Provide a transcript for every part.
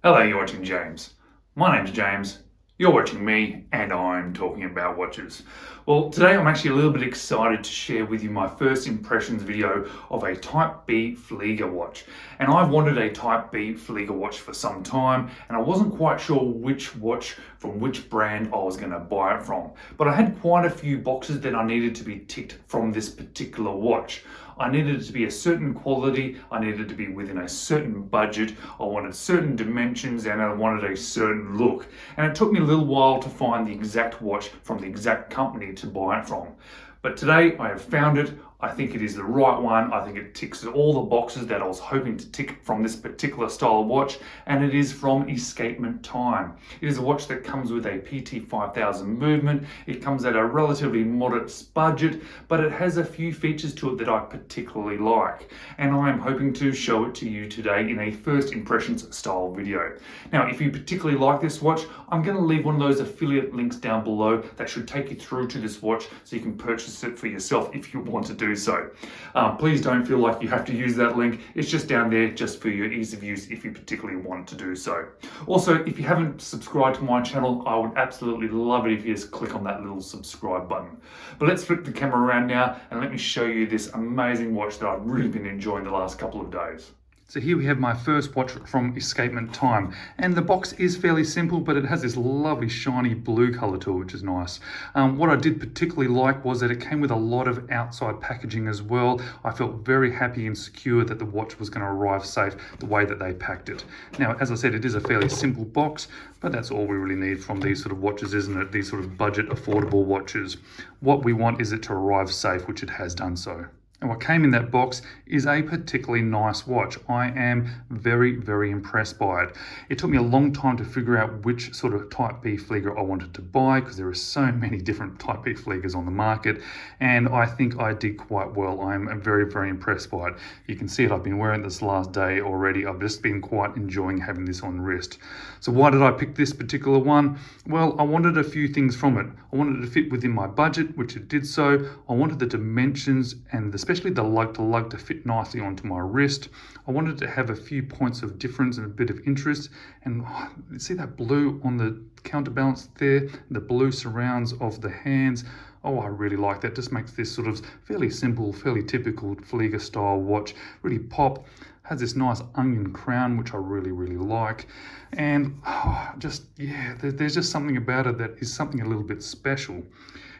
Hello, you're watching James. My name's James, you're watching me, and I'm talking about watches. Well, today I'm actually a little bit excited to share with you my first impressions video of a Type B Flieger watch. And I've wanted a Type B Flieger watch for some time, and I wasn't quite sure which watch from which brand I was going to buy it from. But I had quite a few boxes that I needed to be ticked from this particular watch. I needed it to be a certain quality, I needed it to be within a certain budget, I wanted certain dimensions, and I wanted a certain look. And it took me a little while to find the exact watch from the exact company to buy it from. But today I have found it. I think it is the right one. I think it ticks all the boxes that I was hoping to tick from this particular style of watch, and it is from Escapement Time. It is a watch that comes with a PT5000 movement. It comes at a relatively moderate budget, but it has a few features to it that I particularly like, and I am hoping to show it to you today in a first impressions style video. Now, if you particularly like this watch, I'm going to leave one of those affiliate links down below that should take you through to this watch so you can purchase it for yourself if you want to do so. Please don't feel like you have to use that link. It's just down there just for your ease of use if you particularly want to do so. Also, if you haven't subscribed to my channel, I would absolutely love it if you just click on that little subscribe button. But let's flip the camera around now and let me show you this amazing watch that I've really been enjoying the last couple of days. So here we have my first watch from Escapement Time, and the box is fairly simple, but it has this lovely shiny blue color to it, which is nice. What I did particularly like was that it came with a lot of outside packaging as well. I felt very happy and secure that the watch was going to arrive safe the way that they packed it. Now, as I said, it is a fairly simple box, but that's all we really need from these sort of watches, isn't it? These sort of budget affordable watches. What we want is it to arrive safe, which it has done so. And what came in that box is a particularly nice watch. I am very, very impressed by it. It took me a long time to figure out which sort of Type B Flieger I wanted to buy because there are so many different Type B Fliegers on the market, and I think I did quite well. I'm very, very impressed by it. You can see it, I've been wearing this last day already. I've just been quite enjoying having this on wrist. So why did I pick this particular one? Well, I wanted a few things from it. I wanted it to fit within my budget, which it did so. I wanted the dimensions and especially the lug to fit nicely onto my wrist. I wanted to have a few points of difference and a bit of interest. And see that blue on the counterbalance there? The blue surrounds of the hands. Oh, I really like that. Just makes this sort of fairly simple, fairly typical Flieger style watch really pop. Has this nice onion crown, which I really, really like. And there's just something about it that is something a little bit special.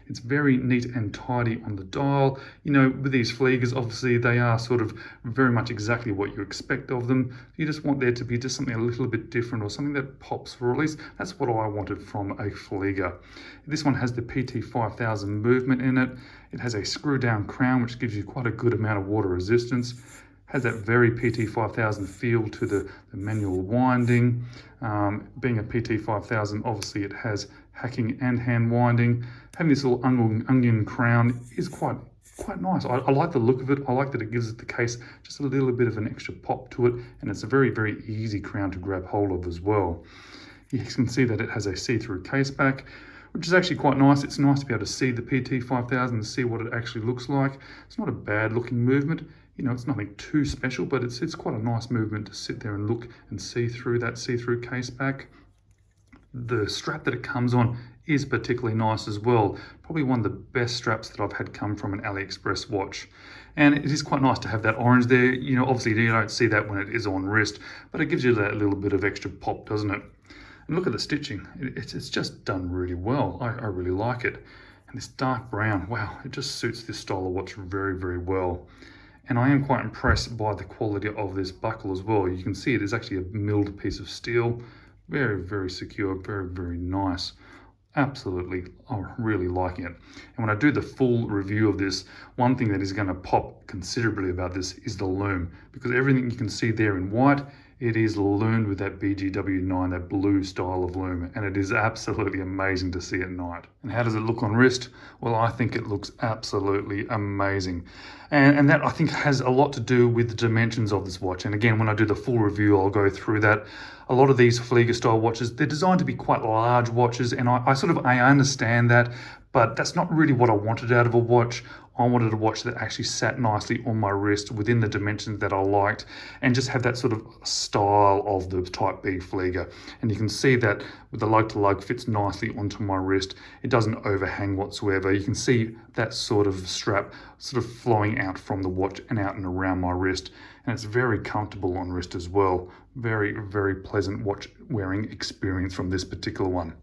It's very neat and tidy on the dial. You know, with these Fliegers, obviously they are sort of very much exactly what you expect of them. You just want there to be just something a little bit different or something that pops, or at least that's what I wanted from a Flieger. This one has the PT5000 movement in it. It has a screw down crown, which gives you quite a good amount of water resistance. Has that very PT5000 feel to the manual winding. Being a PT5000, obviously it has hacking and hand winding. Having this little onion crown is quite nice. I like the look of it. I like that it gives the case just a little bit of an extra pop to it, and it's a very, very easy crown to grab hold of as well. You can see that it has a see-through case back, which is actually quite nice. It's nice to be able to see the PT5000 and see what it actually looks like. It's not a bad looking movement. You know, it's nothing too special, but it's quite a nice movement to sit there and look and see through that see-through case back. The strap that it comes on is particularly nice as well. Probably one of the best straps that I've had come from an AliExpress watch. And it is quite nice to have that orange there. You know, obviously you don't see that when it is on wrist, but it gives you that little bit of extra pop, doesn't it? And look at the stitching. It's just done really well. I really like it. And this dark brown, wow, it just suits this style of watch very, very well. And I am quite impressed by the quality of this buckle as well. You can see it is actually a milled piece of steel. Very, very secure, very, very nice. Absolutely, I'm really liking it. And when I do the full review of this, one thing that is going to pop considerably about this is the loom, because everything you can see there in white, it is loomed with that BGW9, that blue style of loom, and it is absolutely amazing to see at night. And how does it look on wrist? Well, I think it looks absolutely amazing. And that, I think, has a lot to do with the dimensions of this watch. And again, when I do the full review, I'll go through that. A lot of these Flieger style watches, they're designed to be quite large watches, and I understand that, but that's not really what I wanted out of a watch. I wanted a watch that actually sat nicely on my wrist within the dimensions that I liked, and just had that sort of style of the Type B Flieger. And you can see that with the lug-to-lug fits nicely onto my wrist. It doesn't overhang whatsoever. You can see that sort of strap sort of flowing out from the watch and out and around my wrist. And it's very comfortable on wrist as well. Very, very pleasant watch wearing experience from this particular one.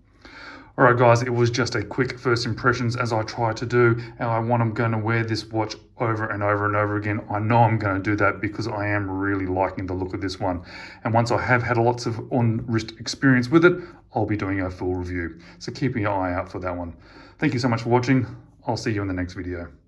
All right, guys, it was just a quick first impressions as I try to do. And I'm going to wear this watch over and over and over again. I know I'm going to do that because I am really liking the look of this one. And once I have had lots of on-wrist experience with it, I'll be doing a full review. So keep your eye out for that one. Thank you so much for watching. I'll see you in the next video.